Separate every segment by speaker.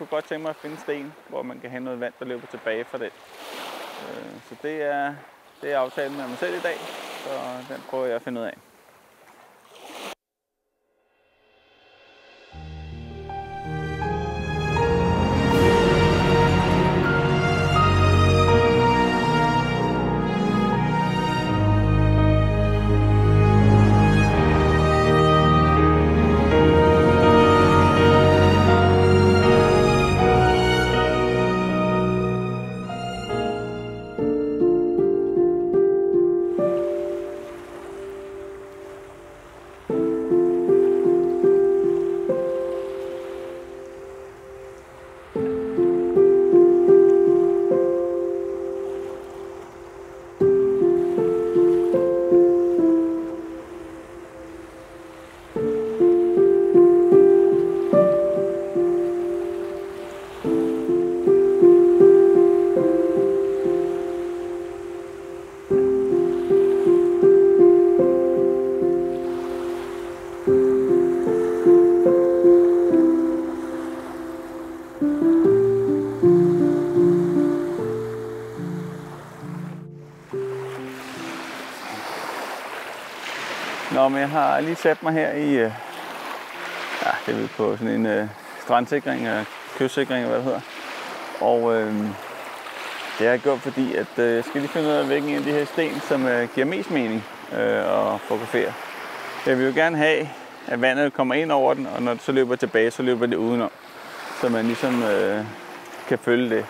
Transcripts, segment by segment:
Speaker 1: kunne godt tænke mig at finde sten, hvor man kan have noget vand, der løber tilbage fra den. Så det er aftalen med mig selv i dag, så den prøver jeg at finde ud af. Nå, men jeg har lige sat mig her i, det er på sådan en strandsikring, kystsikring, hvad det hedder. Og det har jeg gjort, fordi at jeg skal lige finde ud af, hvilken af de her sten, som giver mest mening at fotografere. Jeg vil jo gerne have, at vandet kommer ind over den, og når det så løber tilbage, så løber det udenom. Så man ligesom kan følge det.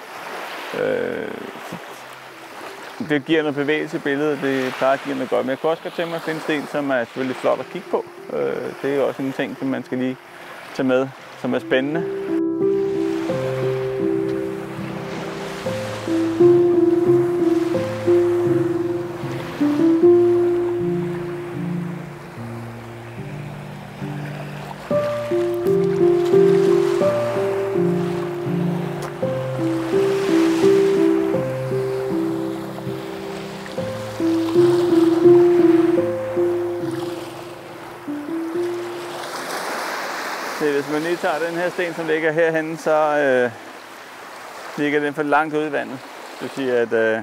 Speaker 1: Det giver noget bevægelse i billedet, det plejer at give noget godt. Men jeg kan også godt tænke mig at finde sten, som er selvfølgelig flot at kigge på. Det er jo også en ting, som man skal lige tage med, som er spændende. Hvis man lige tager den her sten, som ligger herhenne, så ligger den for langt ude i vandet. Det vil sige, at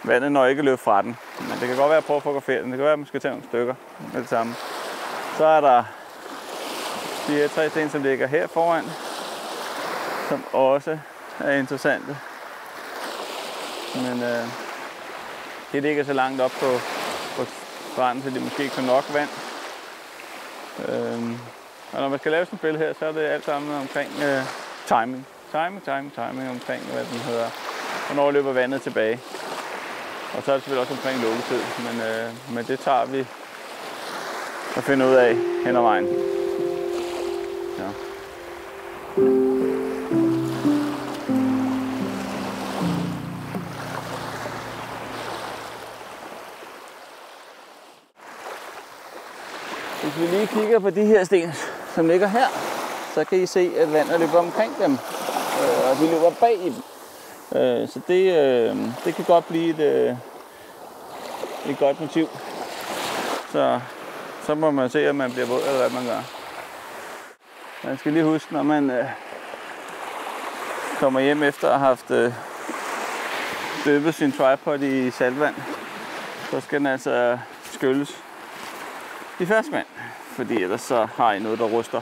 Speaker 1: vandet når ikke løb fra den. Men det kan godt være, at jeg prøver at fotografere den. Det kan være, at man skal tage nogle stykker med det samme. Så er der de her 3 sten, som ligger her foran, som også er interessante. Men det ligger så langt op på stranden, så det måske ikke får nok vand. Og når man skal lave sådan et billede her, så er det alt sammen omkring timing. Timing omkring, hvad den hedder. Hvornår løber vandet tilbage. Og så er det selvfølgelig også omkring lukketid, men det tager vi at finde ud af hen ad vejen. Ja. Hvis vi lige kigger på de her sten, som ligger her, så kan I se, at vandet løber omkring dem, og de løber bag i dem. Så det kan godt blive et godt motiv. Så må man se, om man bliver våd, eller hvad man gør. Man skal lige huske, når man kommer hjem efter at have haft døbet sin tripod i saltvand, så skal den altså skylles i ferskvand, fordi ellers så har I noget, der ruster.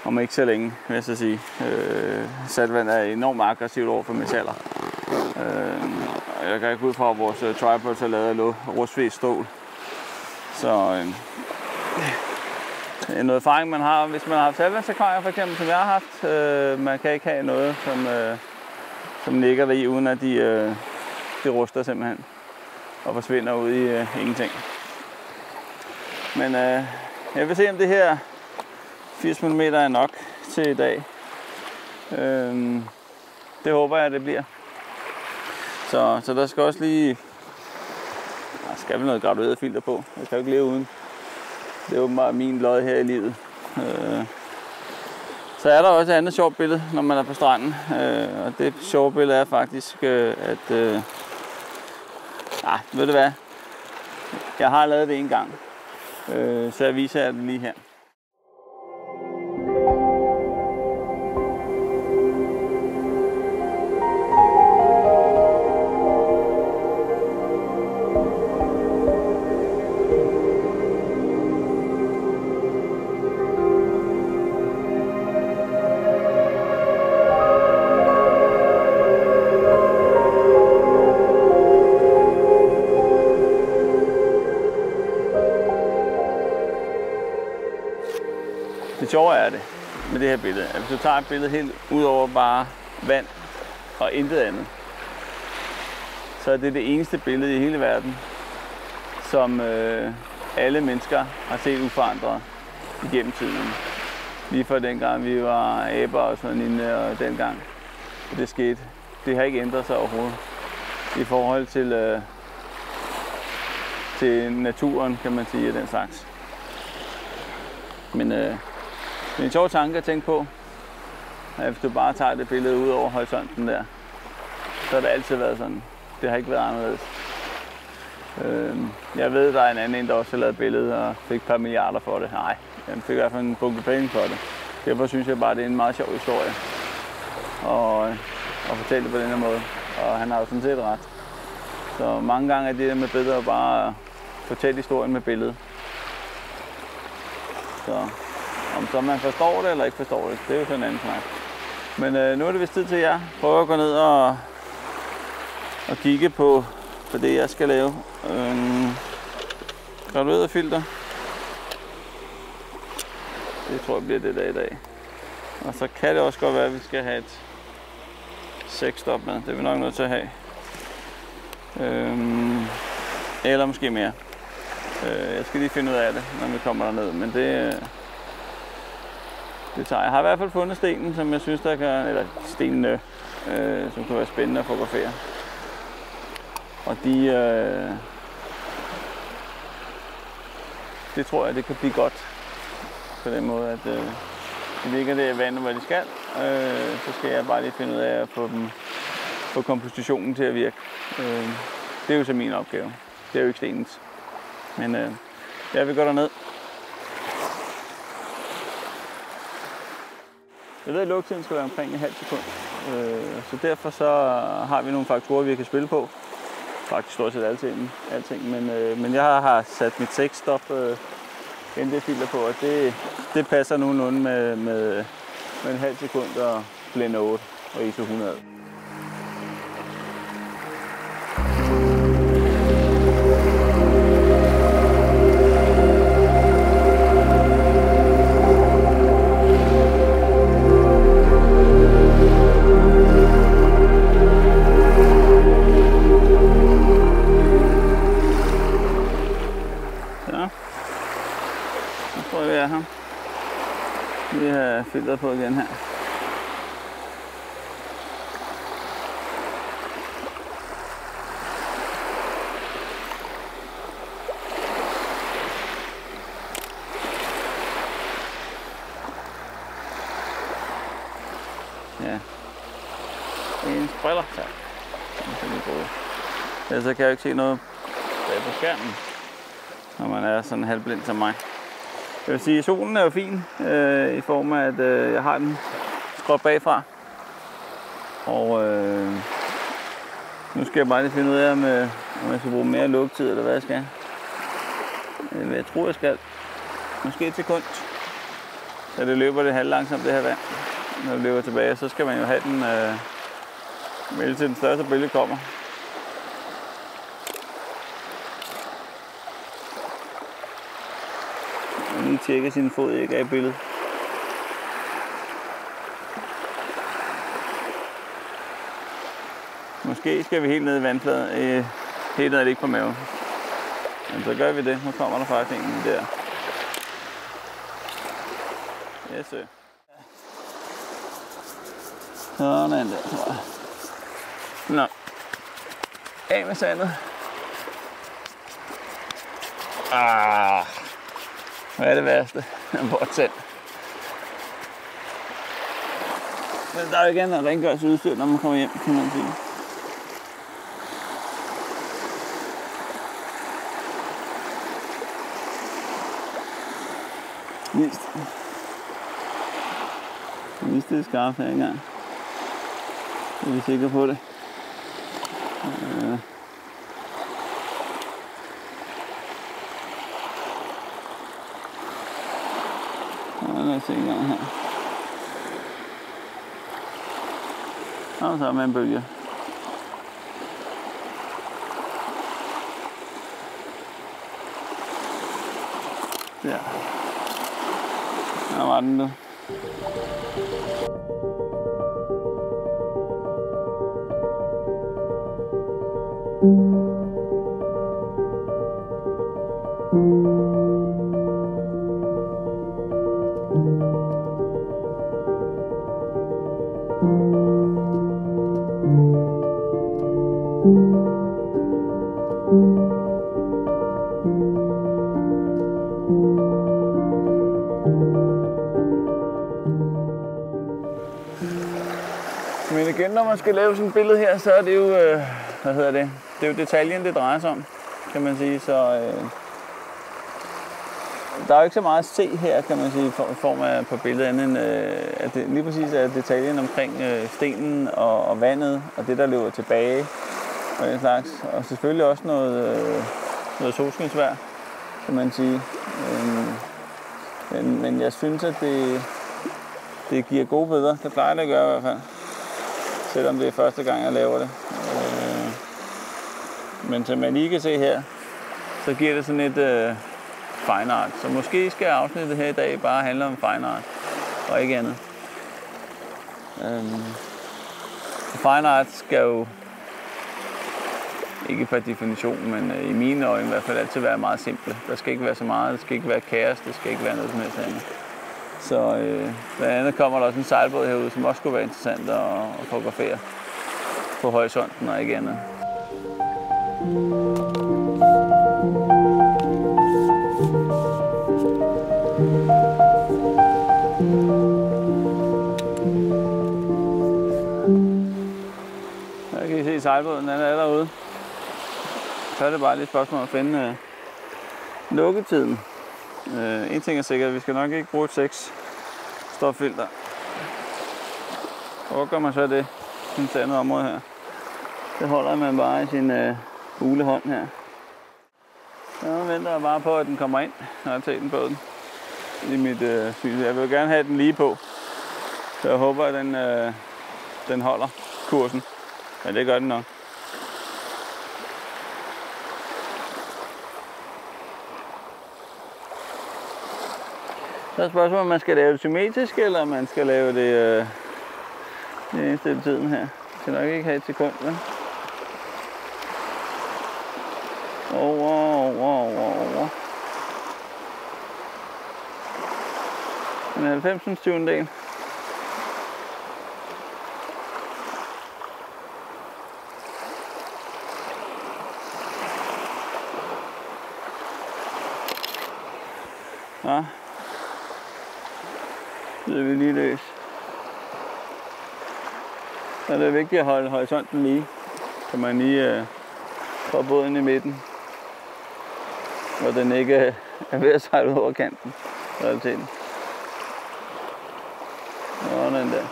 Speaker 1: Om ikke så længe, vil jeg så sige. Saltvand er enormt aggressivt over for metaller. Jeg kan ikke ud fra, at vores tripods er lavet af rustfrit stål. Så noget erfaring man har, hvis man har haft saltvandsakvarier for eksempel, som jeg har haft. Man kan ikke have noget, som ligger der i, uden at de ruster simpelthen og forsvinder ud i ingenting. Men jeg vil se, om det her 80 mm er nok til i dag. Det håber jeg, det bliver. Så der skal også lige... Der skal vel noget gradueret filter på. Jeg kan jo ikke leve uden. Det er åbenbart min lod her i livet. Så er der også et andet sjovt billede, når man er på stranden. Og det sjove billede er faktisk, at... ved du hvad? Jeg har lavet det en gang. Så jeg viser jer det lige her. med det her billede, at hvis du tager et billede helt ud over bare vand og intet andet, så er det det eneste billede i hele verden, som alle mennesker har set uforandret igennem tiden. Lige fra dengang vi var aber og sådan lignende, og dengang det skete. Det har ikke ændret sig overhovedet i forhold til naturen, kan man sige, den slags. Men det er en sjov tanke at tænke på, at hvis du bare tager det billede ud over horisonten der, så har det altid været sådan. Det har ikke været anderledes. Jeg ved, der er en anden, der også har lavet billede og fik et par milliarder for det. Nej, han fik i hvert fald en bunke penge for det. Derfor synes jeg bare, det er en meget sjov historie at fortælle det på den her måde. Og han har jo sådan set ret. Så mange gange er det der med bedre at bare fortælle historien med billedet. Så om så man forstår det eller ikke forstår det, det er jo sådan en anden snak. Men nu er det vist tid til, at jeg prøver at gå ned og kigge på det, jeg skal lave. Gradueret filter. Det tror jeg bliver det der i dag. Og så kan det også godt være, at vi skal have et 6-stop med. Det er vi nok nødt til at have. Eller måske mere. Jeg skal lige finde ud af det, når vi kommer derned. Men det tager jeg. Jeg har i hvert fald fundet stenen, som jeg synes, der kan, eller stenene, som kan være spændende at fotografere. Og det tror jeg, det kan blive godt. På den måde, at de ligger der i vandet, hvor de skal. Så skal jeg bare lige finde ud af at få kompositionen til at virke. Det er jo så min opgave. Det er jo ikke stenens. Men jeg vil gå derned. Jeg ved, at lugtiden skal være omkring et halvt sekund. Så derfor så har vi nogle faktorer, vi kan spille på. Faktisk stort set alting. Men jeg har sat mit 6-stop ND-filter på, og det passer nogenlunde med en halv sekund og blende 8 og ISO 100. Vi har filtret på igen her. Ja. En briller. Så. Ellers kan jeg jo ikke se noget bag på skærmen, når man er sådan halvblind som mig. Jeg vil sige, at solen er jo fin i form af, at jeg har den skråt bagfra. Og nu skal jeg bare lige finde ud af, om jeg skal bruge mere lugtid, eller hvad jeg skal. Jeg tror, jeg skal. Måske et sekund. Så det løber det halvlangsomt, det her vand. Når det løber tilbage, så skal man jo have den vel til den største bølge kommer. Lige tjekke sin fod ikke er i billedet. Måske skal vi helt ned i vandfladen. Helt ned ikke på maven. Men så gør vi det. Nu kommer der faktisk en der. Yes, sir. Sådan der, tror jeg. Nå. Af med sandet. Hvad er det værste? Vort sand. Men der er jo igen noget rengøringsudstyr, når man kommer hjem, kan man sige. Vist det er skarpt her engang. Så er vi sikre på det. Lad os se en gang her. Og så med en bølge. Der. Der var den, du. Men igen, når man skal lave sådan et billede her, så er det jo, det er jo detaljen, det drejer sig om, kan man sige. Så der er jo ikke så meget at se her, kan man sige, i form af på billedet, andet end at det lige præcis er detaljen omkring stenen og vandet, og det, der løber tilbage, og den slags. Og selvfølgelig også noget solskinsvejr, kan man sige. Men jeg synes, at det giver gode billeder. Det plejer det at gøre i hvert fald. Selvom det er første gang, jeg laver det. Men som man lige kan se her, så giver det sådan et fine art. Så måske skal afsnittet her i dag bare handle om fine art, og ikke andet. Fine art skal jo, ikke per definition, men i mine øjne i hvert fald altid være meget simple. Der skal ikke være så meget, der skal ikke være kaos, det skal ikke være noget som helst andet. Så blandt andet kommer der også en sejlbåd herude, som også kunne være interessant at fotografere på horisonten og ikke andet. Her kan I se sejlbåden, den er derude. Så er det bare lige et spørgsmål at finde lukketiden. En ting er sikkert, vi skal nok ikke bruge et 6 stoffilter. Hvor gør man så det i et andet område her? Det holder man bare i sin hulehånd her. Så venter jeg bare på, at den kommer ind, når jeg tager den på den. I mit syn. Jeg vil gerne have den lige på. Så jeg håber, at den holder kursen. Men det gør den nok. Så er spørgsmålet, om man skal lave det symmetrisk, eller om man skal lave det indstille tiden her. Jeg skal nok ikke have et sekund, vel? Over. En 90-20. Ja. Det er vi lige løs. Så er det vigtigt at holde horisonten lige. Så man lige får båden i midten, hvor den ikke er ved at sejle ud over kanten. Realiteten. Sådan der.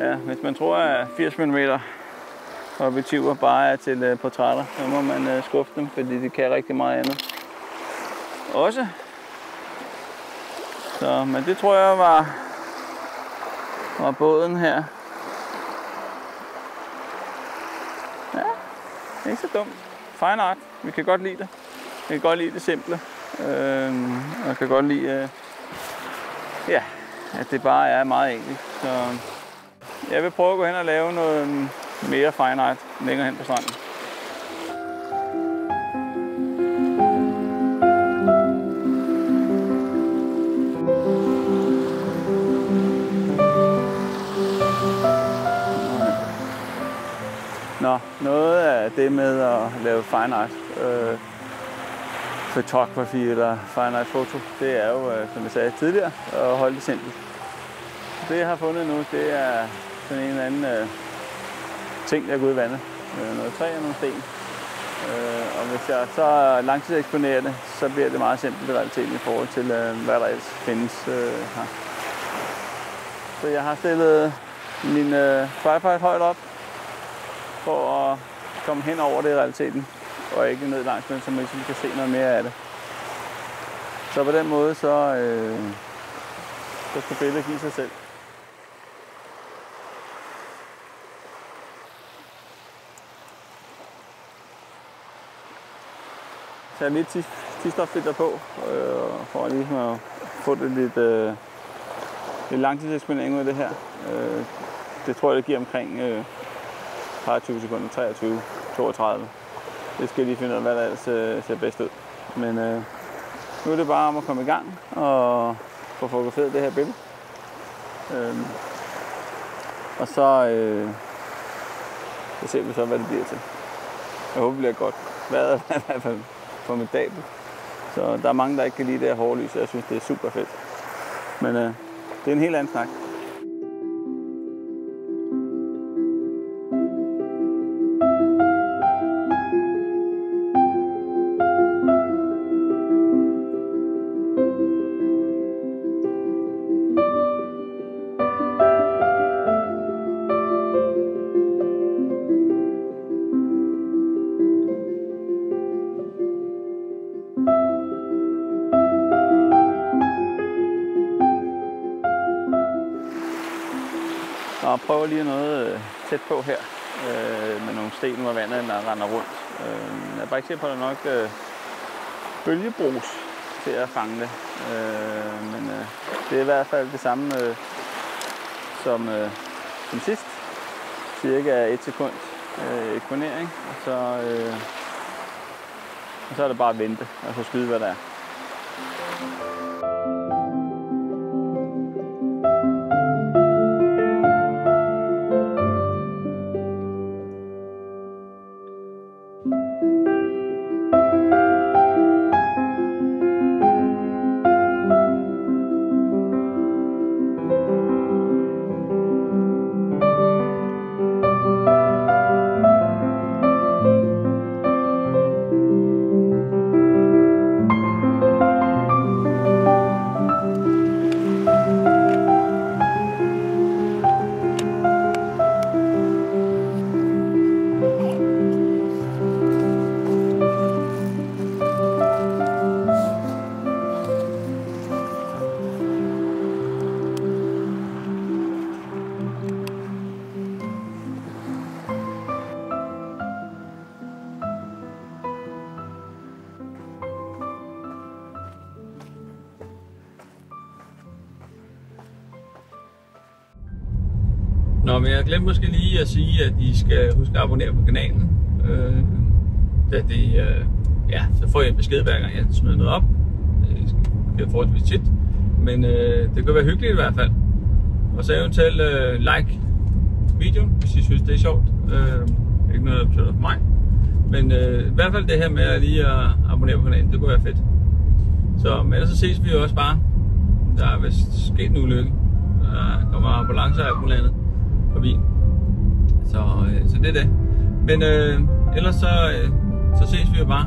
Speaker 1: Ja, hvis man tror, at 80 mm objektiver bare er til portrætter, så må man skuffe dem, fordi de kan rigtig meget andet. Også. Så, men det tror jeg var båden her. Ja, ikke så dumt. Fine art. Vi kan godt lide det. Vi kan godt lide det simple. Og kan godt lide, ja, at det bare er meget enkelt. Så jeg vil prøve at gå hen og lave noget mere fine art længere hen på stranden. Nå, noget af det med at lave fine art, fotografi eller fine art foto, det er jo, som jeg sagde tidligere, at holde det simpelt. Det jeg har fundet nu, det er sådan en eller anden ting, der går ud i vandet. Noget træ og nogle sten. Og hvis jeg så langtidseksponerer det, så bliver det meget simpelt i realiteten i forhold til, hvad der ellers findes her. Så jeg har stillet min tripod højt op, for at komme hen over det i realiteten, og ikke ned langs med, så man kan se noget mere af det. Så på den måde, så Så skal billedet give sig selv. Så jeg lige tidsstoffilter på, for ligesom at få det lidt langtidseksponering ud af det her. Det tror jeg, det giver omkring 20 sekunder, 23, 32. Det skal jeg lige finde ud af, hvad der ellers ser bedst ud. Men nu er det bare om at komme i gang og få fotograferet det her billede. Og så ser vi så, hvad det bliver til. Jeg håber, det bliver godt. Vejret er i hvert fald formidabelt. Så der er mange, der ikke kan lide det her hårde lys, og jeg synes, det er super fedt. Men det er en helt anden snak. Og prøver lige noget tæt på her med nogle sten, hvor vandet render rundt. Jeg er bare ikke sikker på, at der er nok bølgebrus til at fange det. Men det er i hvert fald det samme som sidst. Cirka 1 sekund eksponering, og så er det bare at vente og så skyde, hvad der er. Nå, men jeg glemte måske lige at sige, at I skal huske at abonnere på kanalen. Så får I en besked hver gang jeg smider noget op. Det sker forholdsvis tit. Men det kan være hyggeligt i hvert fald. Og så eventuelt like videoen, hvis I synes det er sjovt. Ikke noget, der betyder for mig. Men i hvert fald det her med at lige at abonnere på kanalen, det kunne være fedt. Så, men ellers så ses vi jo også bare. Der er vist sket en ulykke. Der kommer ambulancer og alt muligt andet forbi. Så det er det. Men ellers så ses vi jo bare.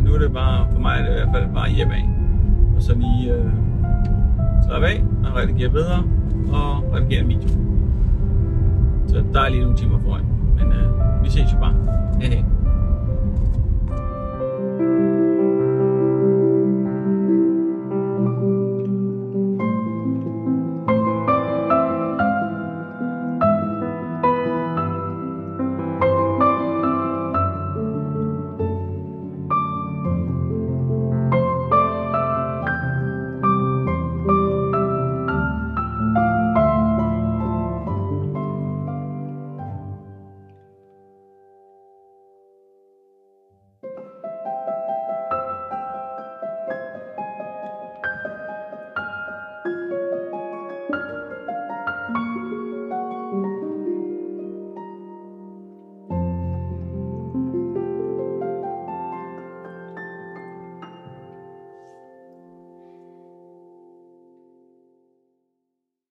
Speaker 1: Nu er det bare for mig i hvert fald bare hjemme af. Og så lige slappe af og redigere bedre og redigere en video. Så der er lige nogle timer foran. Men vi ses jo bare. Hej hej.